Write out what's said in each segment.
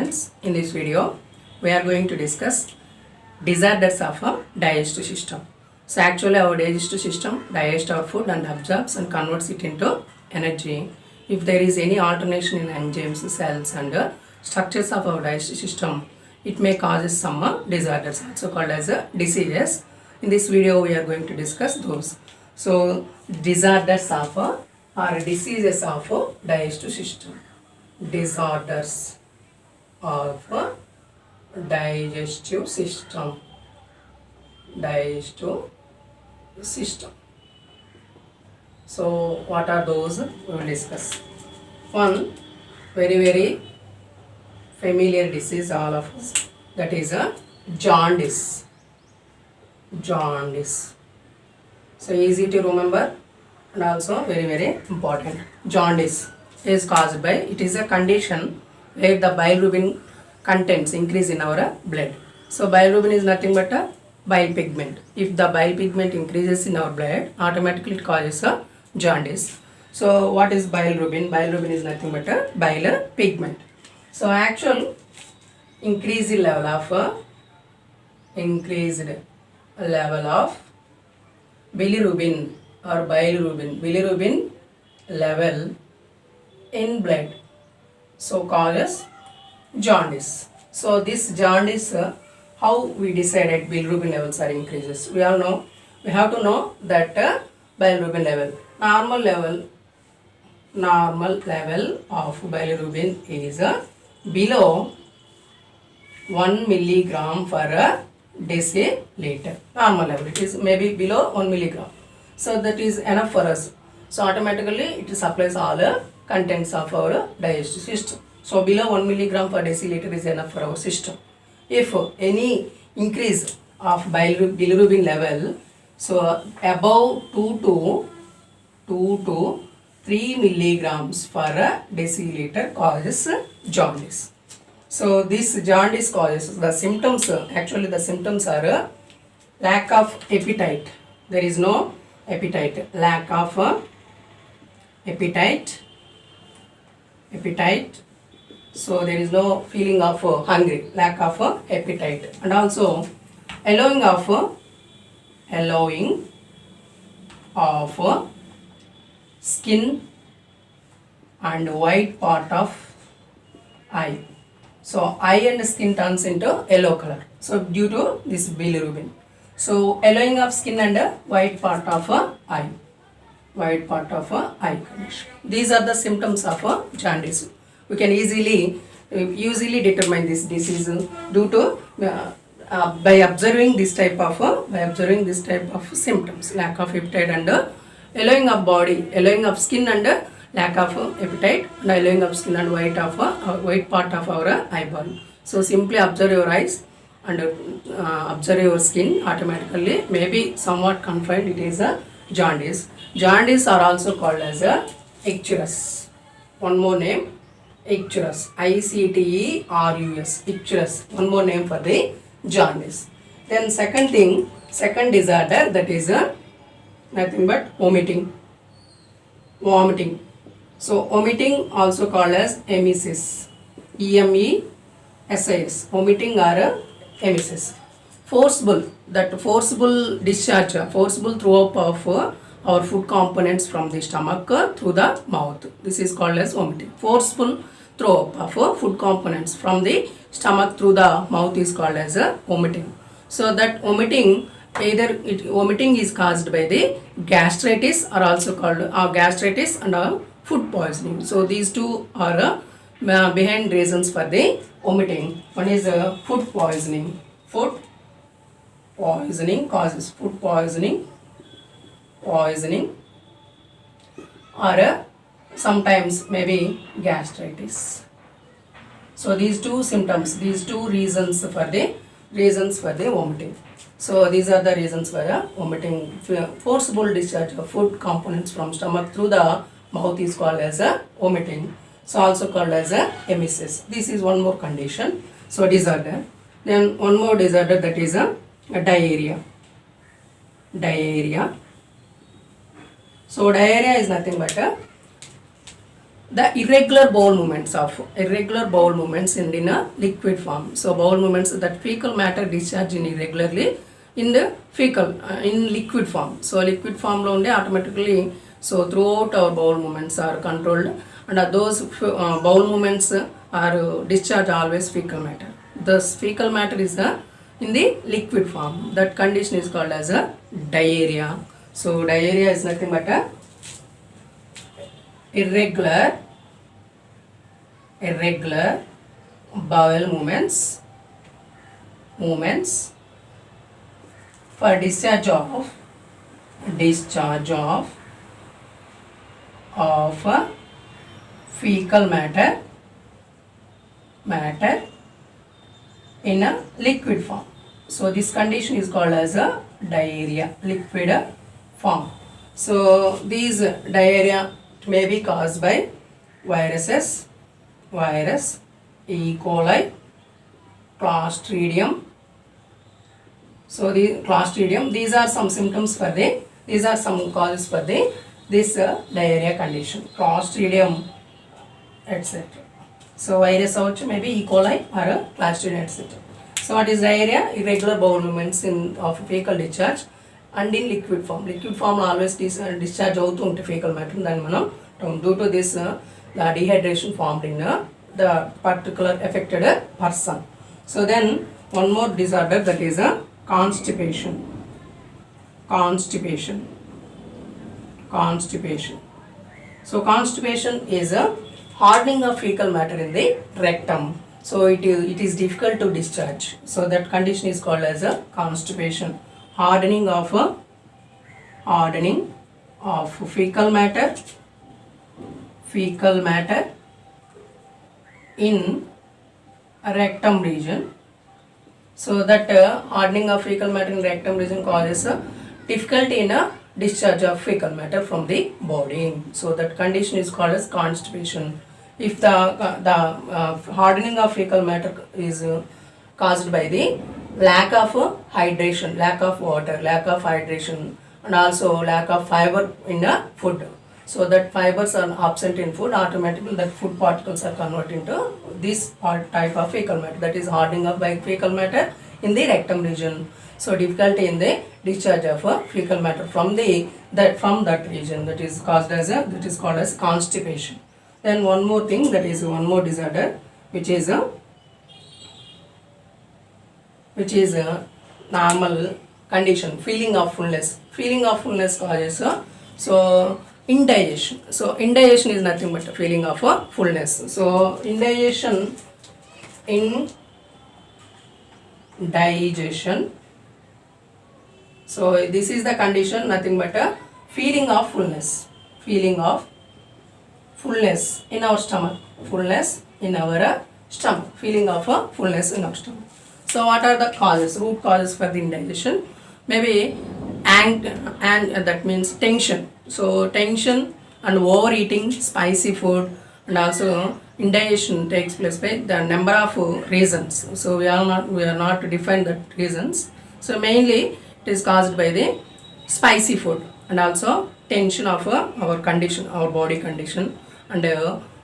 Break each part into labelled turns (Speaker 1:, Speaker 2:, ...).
Speaker 1: students, in this video we are going to discuss disorders of a digestive system. So actually our digestive system digests our food and absorbs and converts it into energy. If there is any alternation in enzymes, cells and structures of our digestive system, it may cause some disorders, also called as diseases. In this video we are going to discuss those. So disorders of or diseases of digestive system. Disorders of digestive system. So what are those? We will discuss. One very familiar disease all of us, that is a jaundice. So easy to remember and also very important. Jaundice is caused by, it is a condition where the bilirubin contents increase in our blood. So bilirubin is nothing but a bile pigment. If the bile pigment increases in our blood, automatically it causes a jaundice. So what is bilirubin? Bilirubin is nothing but a bile pigment. So actual increased level of bilirubin or bilirubin level in blood, so called as jaundice. So this jaundice, how we decided bilirubin levels are increases? We all know, we have to know that bilirubin level, normal level of bilirubin is below 1 milligram per deciliter. Normal level, it is maybe below 1 milligram. So that is enough for us. So automatically it supplies all contents of our digestive system. So below 1 milligram per deciliter is enough for our system. If any increase of bilirubin level, so above 2 to 3 milligrams per deciliter causes jaundice. So this jaundice causes the symptoms. Actually the symptoms are lack of appetite. There is no appetite. Lack of appetite. So there is no feeling of hungry. Lack of appetite. And also allowing of skin and white part of eye. So eye and skin turns into yellow color. So due to this bilirubin. So allowing of skin and white part of eye. Condition. These are the symptoms of jaundice. We can easily determine this disease due to by observing this type of symptoms. Lack of appetite and allowing of skin and lack of appetite, and allowing of skin and white part of our eyeball. So simply observe your eyes and observe your skin. Automatically, maybe somewhat confined, it is a jaundice. Jaundice are also called as a icterus. One more name, icterus. ICTERUS. Icterus. One more name for the jaundice. Then second disorder, that is nothing but vomiting. So vomiting also called as emesis. EMESIS. Vomiting or emesis. Forcible discharge, forcible throw up of our food components from the stomach through the mouth. This is called as vomiting. Forceful throw up of food components from the stomach through the mouth is called as vomiting. So that vomiting is caused by the gastritis, or also called gastritis and food poisoning. So these two are behind reasons for the vomiting. One is food poisoning. Food poisoning causes food poisoning or sometimes maybe gastritis. So these two symptoms, these two reasons for the vomiting. So these are the reasons for the vomiting. Forcible discharge of food components from stomach through the mouth is called as a vomiting. So also called as a emesis. This is one more condition. So disorder. Then one more disorder, that is a diarrhea. So diarrhea is nothing but the irregular bowel movements in a liquid form. So bowel movements, that fecal matter discharge in irregularly in the in liquid form. So liquid form lo unde automatically, so throughout our bowel movements are controlled, and those bowel movements are discharge always fecal matter. Thus fecal matter is in the liquid form. That condition is called as a diarrhea. So diarrhea is nothing but a irregular bowel movements for discharge of fecal matter in a liquid form. So this condition is called as a diarrhea, liquid form. So these diarrhea may be caused by virus, E. coli, Clostridium. So the Clostridium, these are some symptoms for these are some causes for this diarrhea condition, Clostridium, etc. So virus also maybe E. coli or Clostridium, etc. So what is diarrhea? Irregular bowel movements of fecal discharge and in liquid form. Liquid form always discharge out to fecal matter. Then due to this the dehydration formed in the particular affected person. So then one more disorder, that is a constipation. So constipation is a hardening of fecal matter in the rectum. So it is difficult to discharge. So that condition is called as a constipation. Hardening of fecal matter in rectum region. So that hardening of fecal matter in rectum region causes a difficulty in a discharge of fecal matter from the body. So that condition is called as constipation. If the hardening of fecal matter is caused by the lack of hydration, lack of water, lack of hydration, and also lack of fiber in the food. So that fibers are absent in food, automatically that food particles are converted into this type of fecal matter, that is hardening of fecal matter in the rectum region. So difficulty in the discharge of fecal matter from that region, that is called as constipation. Then one more thing, that is one more disorder, which is a normal condition, feeling of fullness. Feeling of fullness causes so indigestion. So indigestion is nothing but a feeling of fullness. So indigestion, so this is the condition, nothing but a feeling of fullness in our stomach, feeling of fullness in our stomach. So what are the root causes for the indigestion? Maybe and that means tension. So tension and overeating spicy food, and also indigestion takes place by the number of reasons. So we are not to define the reasons. So mainly it is caused by the spicy food and also tension of our condition, our body condition, and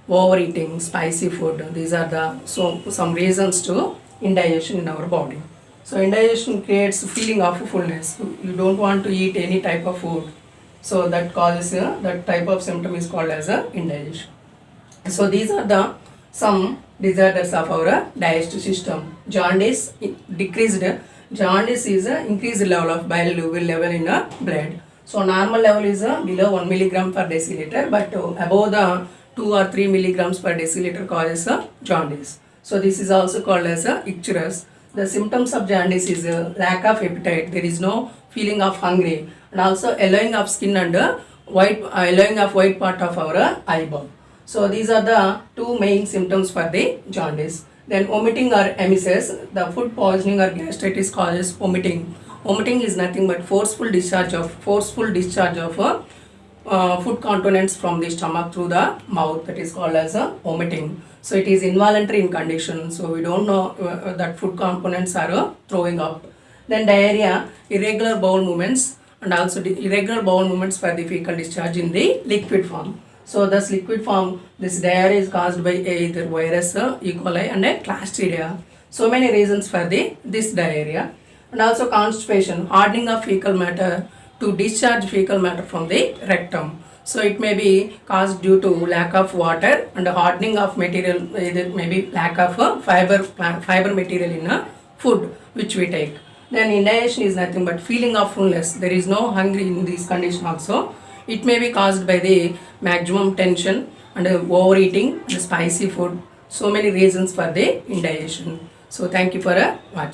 Speaker 1: overeating spicy food. These are the some reasons to indigestion in our body. So indigestion creates feeling of fullness. You don't want to eat any type of food. So that causes that type of symptom is called as indigestion. So these are the some disorders of our digestive system. Jaundice decreased. Jaundice is increased level of bilirubin level in blood. So normal level is below 1 milligram per deciliter, but above the 2 or 3 milligrams per deciliter causes jaundice. So this is also called as icterus. The symptoms of jaundice is lack of appetite. There is no feeling of hungry, and also yellowing of skin and yellowing of white part of our eyeball. So these are the two main symptoms for the jaundice. Then vomiting or emesis, the food poisoning or gastritis causes vomiting. Vomiting is nothing but forceful discharge of food components from the stomach through the mouth, that is called as vomiting. So it is involuntary in condition, so we don't know that food components are throwing up. Then diarrhea, irregular bowel movements, and also irregular bowel movements for the fecal discharge in the liquid form. So thus liquid form, this diarrhea is caused by either virus, E. coli and Clostridia. So many reasons for this diarrhea. And also constipation, hardening of fecal matter to discharge fecal matter from the rectum. So it may be caused due to lack of water and hardening of material, either maybe lack of fiber material in food which we take. Then indigestion is nothing but feeling of fullness. There is no hunger in this condition also. It may be caused by the maximum tension and overeating and spicy food. So many reasons for the indigestion. So thank you for watching.